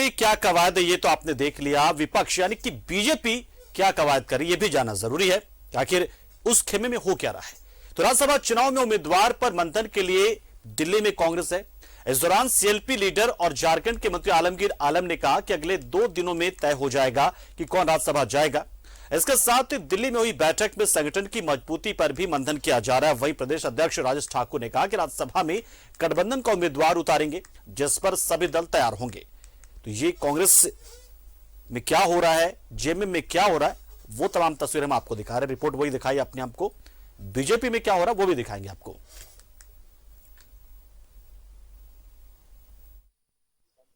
में क्या कवायद है ये तो आपने देख लिया। विपक्ष यानी कि बीजेपी क्या कवायद कर रही है ये भी जानना जरूरी है। आखिर उस खेमे में हो क्या रहा है। तो राज्यसभा चुनाव में उम्मीदवार पर मंथन के लिए दिल्ली में कांग्रेस है। इस दौरान सीएलपी लीडर और झारखंड के मंत्री आलमगीर आलम ने कहा कि अगले 2 दिनों में तय हो जाएगा कि कौन राज्यसभा जाएगा। इसके साथ ही दिल्ली में हुई बैठक में संगठन की मजबूती पर भी मंथन किया जा रहा है। वहीं प्रदेश अध्यक्ष राजेश ठाकुर ने कहा कि राज्यसभा में गठबंधन का उम्मीदवार उतारेंगे जिस पर सभी दल तैयार होंगे। तो ये कांग्रेस में क्या हो रहा है, जेएमएम में क्या हो रहा है, वो तमाम तस्वीरें हम आपको दिखा रहे हैं। रिपोर्ट वही दिखाई अपने आपको। बीजेपी में क्या हो रहा है वो भी दिखाएंगे आपको।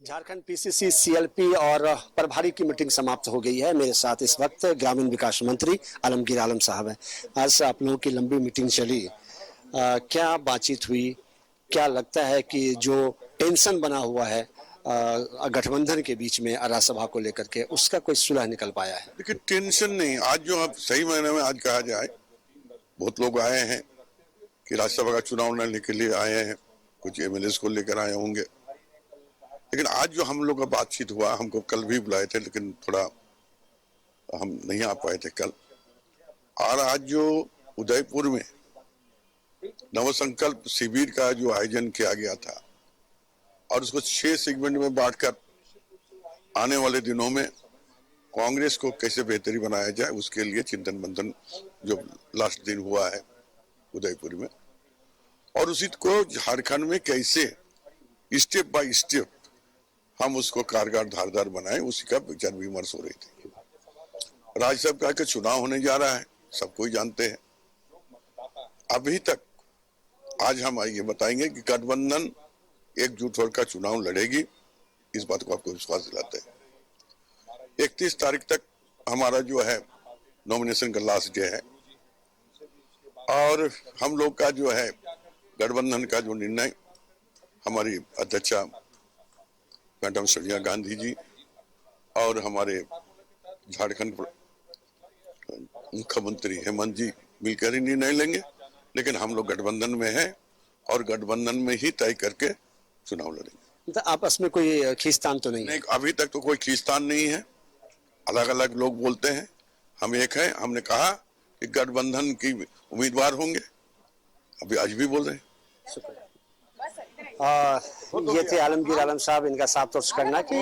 झारखंड पीसीसी, सीएलपी और प्रभारी की मीटिंग समाप्त हो गई है। मेरे साथ इस वक्त ग्रामीण विकास मंत्री आलमगीर आलम साहब हैं। आज आप लोगों की लंबी मीटिंग चली, क्या बातचीत हुई? क्या लगता है कि जो टेंशन बना हुआ है गठबंधन के बीच में राज्यसभा को लेकर के, उसका कोई सुलह निकल पाया है? देखिए, टेंशन नहीं। आज जो आप सही मायने में आज कहा जाए, बहुत लोग आए हैं कि राज्यसभा का चुनाव लड़ने के लिए आए हैं, कुछ एमएलए को लेकर आए होंगे। लेकिन आज जो हम लोग का बातचीत हुआ, हमको कल भी बुलाए थे लेकिन थोड़ा हम नहीं आ पाए थे कल। और आज जो उदयपुर में नवसंकल्प शिविर का जो आयोजन किया गया था और उसको 6 सेगमेंट में बांटकर आने वाले दिनों में कांग्रेस को कैसे बेहतरी बनाया जाए उसके लिए चिंतन मंथन जो लास्ट दिन हुआ है उदयपुर में, और उसी को झारखंड में कैसे स्टेप बाय स्टेप हम उसको कारगर धारदार बनाए, उसी का विचार विमर्श हो रही थी। राज्यसभा का चुनाव होने जा रहा है, सब कोई जानते हैं। अभी तक आज हम ये बताएंगे कि गठबंधन एकजुट होकर चुनाव लड़ेगी, इस बात को आपको विश्वास दिलाते हैं। 31 तारीख तक हमारा जो है नॉमिनेशन का लास्ट डे है और हम लोग का जो है गठबंधन का जो निर्णय हमारी अध्यक्षा मैडम सोनिया गांधी जी और हमारे झारखंड मुख्यमंत्री हेमंत जी मिलकर ही निर्णय लेंगे। लेकिन हम लोग गठबंधन में हैं और गठबंधन में ही तय करके चुनाव लड़ेंगे। तो आपस में कोई खींचतान तो नहीं? नहीं, अभी तक तो कोई खींचतान नहीं है। अलग अलग लोग बोलते हैं, हम एक हैं। हमने कहा कि गठबंधन की उम्मीदवार होंगे, अभी आज भी बोल रहे हैं। ये थे आलमगीर आलम साहब। इनका साफ तौर से कहना कि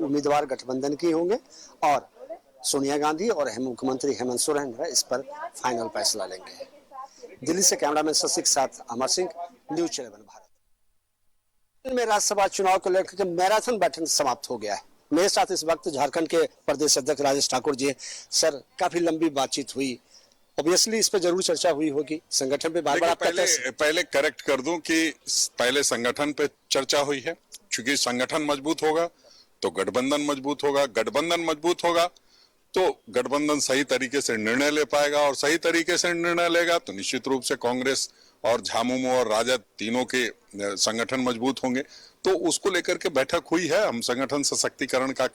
उम्मीदवार गठबंधन की होंगे और सोनिया गांधी और मुख्यमंत्री हेमंत सोरेन इस पर फाइनल फैसला लेंगे। दिल्ली से कैमरामैन शशि के साथ अमर सिंह, न्यूज़ 11 भारत। में राज्यसभा चुनाव को लेकर मैराथन बैठक समाप्त हो गया है। मेरे साथ इस वक्त झारखंड के प्रदेश अध्यक्ष राजेश ठाकुर जी। सर, काफी लंबी बातचीत हुई, ऑब्वियसली इस पे जरूर चर्चा हुई होगी संगठन पे। बार-बार पहले करेक्ट कर दूं कि पहले संगठन पे चर्चा हुई है, क्योंकि संगठन मजबूत होगा तो गठबंधन मजबूत होगा, गठबंधन मजबूत होगा तो गठबंधन सही तरीके से निर्णय ले पाएगा, और सही तरीके से निर्णय लेगा तो निश्चित रूप से कांग्रेस और झामुमो और राजद तीनों के संगठन मजबूत होंगे। तो उसको लेकर के बैठक हुई है। हम संगठन सशक्तिकरण का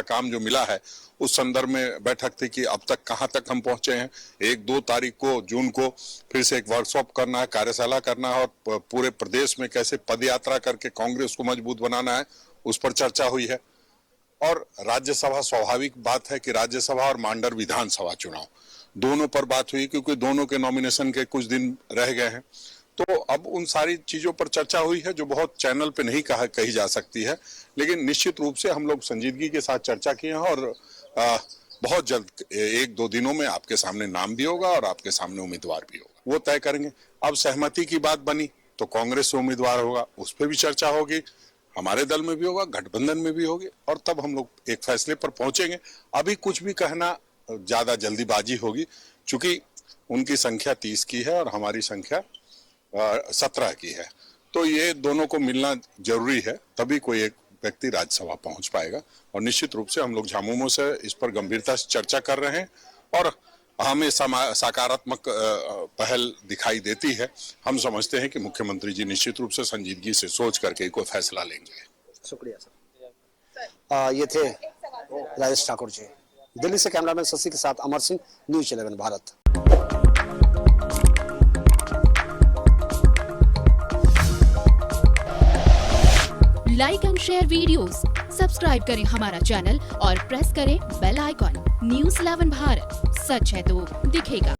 काम जो मिला है उस संदर्भ में बैठक थी कि अब तक कहां तक हम पहुंचे हैं। 1-2 तारीख को जून को फिर से एक वर्कशॉप करना है, कार्यशाला करना है और पूरे प्रदेश में कैसे पदयात्रा करके कांग्रेस को मजबूत बनाना है उस पर चर्चा हुई है। और राज्यसभा, स्वाभाविक बात है कि राज्यसभा और मांडर विधानसभा चुनाव दोनों पर बात हुई, क्योंकि दोनों के नॉमिनेशन के कुछ दिन रह गए हैं। तो अब उन सारी चीजों पर चर्चा हुई है जो बहुत चैनल पे नहीं कही जा सकती है, लेकिन निश्चित रूप से हम लोग संजीदगी के साथ चर्चा किए हैं और बहुत जल्द 1-2 दिनों में आपके सामने नाम भी होगा और आपके सामने उम्मीदवार भी होगा, वो तय करेंगे। अब सहमति की बात बनी तो कांग्रेस से उम्मीदवार होगा, उस पर भी चर्चा होगी, हमारे दल में भी होगा, गठबंधन में भी होगी, और तब हम लोग एक फैसले पर पहुंचेंगे। अभी कुछ भी कहना ज्यादा जल्दीबाजी होगी, क्योंकि उनकी संख्या 30 की है और हमारी संख्या 17 की है। तो ये दोनों को मिलना जरूरी है, तभी कोई एक व्यक्ति राज्यसभा पहुंच पाएगा। और निश्चित रूप से हम लोग झामुमो से इस पर गंभीरता से चर्चा कर रहे हैं और हमें सकारात्मक पहल दिखाई देती है। हम समझते हैं कि मुख्यमंत्री जी निश्चित रूप से संजीदगी से सोच करके कोई फैसला लेंगे। शुक्रिया सर। ये थे राजेश ठाकुर जी। दिल्ली से कैमरामैन शशि के साथ Amar Singh, news 11 Bharat. Like and share videos, subscribe करें हमारा चैनल और प्रेस करें बेल आइकॉन। न्यूज़ 11 भारत, सच है तो दिखेगा।